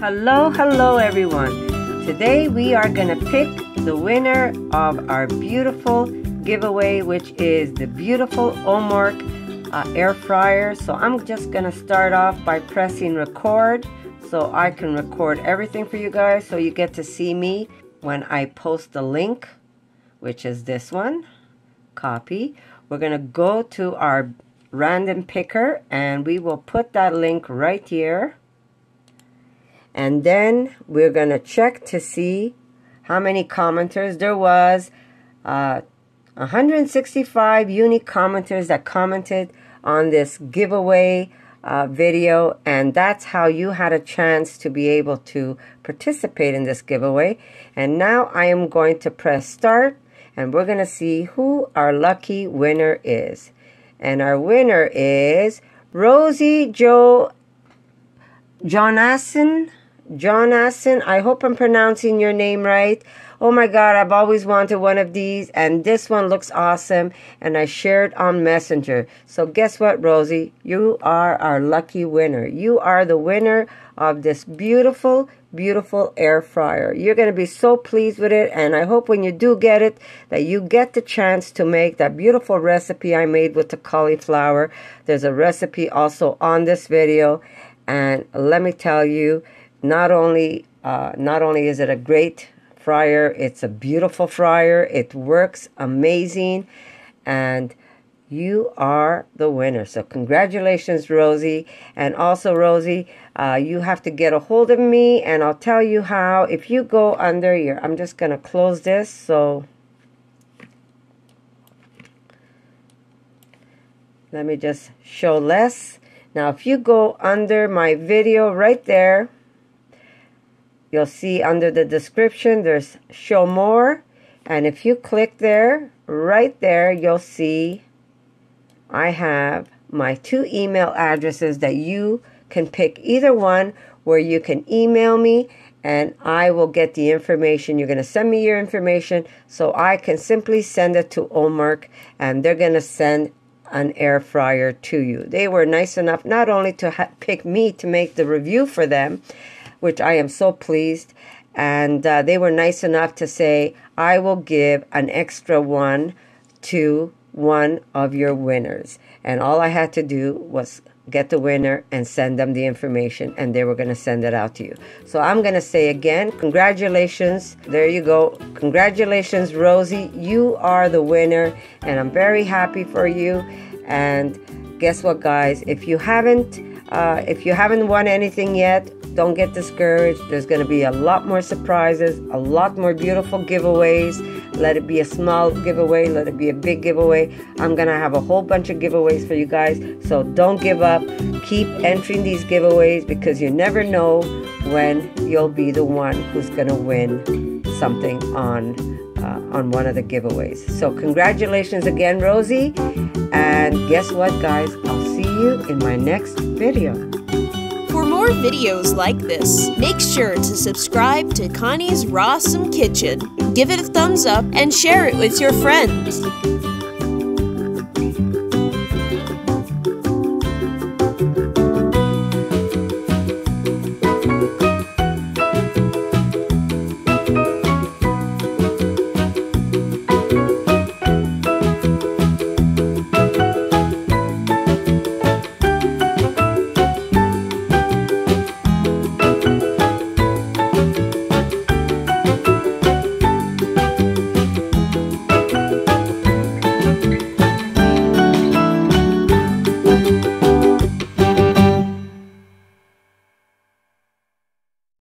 Hello everyone. Today we are going to pick the winner of our beautiful giveaway, which is the beautiful OMORC air fryer. So I'm just going to start off by pressing record so I can record everything for you guys so you get to see me when I post the link, which is this one. Copy. We're going to go to our random picker and we will put that link right here. And then we're going to check to see how many commenters. There was 165 unique commenters that commented on this giveaway video, and that's how you had a chance to be able to participate in this giveaway. And now I am going to press start, and we're going to see who our lucky winner is. And our winner is Rosie Jonasson. I hope I'm pronouncing your name right. Oh my God, I've always wanted one of these, and this one looks awesome, and I shared on Messenger. So guess what, Rosie? You are our lucky winner. You are the winner of this beautiful, beautiful air fryer. You're going to be so pleased with it, and I hope when you do get it, that you get the chance to make that beautiful recipe I made with the cauliflower. There's a recipe also on this video, and let me tell you, not only is it a great fryer, it's a beautiful fryer. It works amazing, and you are the winner. So congratulations, Rosie. And also, Rosie, you have to get a hold of me, and I'll tell you how. If you go under your, I'm just going to close this. So let me just show less. Now, if you go under my video right there, you'll see under the description, there's show more. And if you click there, right there, you'll see I have my 2 email addresses that you can pick either one, where you can email me and I will get the information. You're going to send me your information so I can simply send it to OMORC, and they're going to send an air fryer to you. They were nice enough not only to pick me to make the review for them, which I am so pleased, and they were nice enough to say, I will give an extra one to one of your winners. And all I had to do was get the winner and send them the information, and they were going to send it out to you. So I'm going to say again, congratulations. There you go. Congratulations, Rosie. You are the winner, and I'm very happy for you. And guess what, guys? If you haven't won anything yet, don't get discouraged. There's going to be a lot more surprises, a lot more beautiful giveaways. Let it be a small giveaway, let it be a big giveaway. I'm going to have a whole bunch of giveaways for you guys. So don't give up. Keep entering these giveaways, because you never know when you'll be the one who's going to win something on one of the giveaways. So congratulations again, Rosie. And guess what, guys? I'll see you in my next video. For more videos like this, make sure to subscribe to Connie's RAWsome Kitchen, give it a thumbs up, and share it with your friends.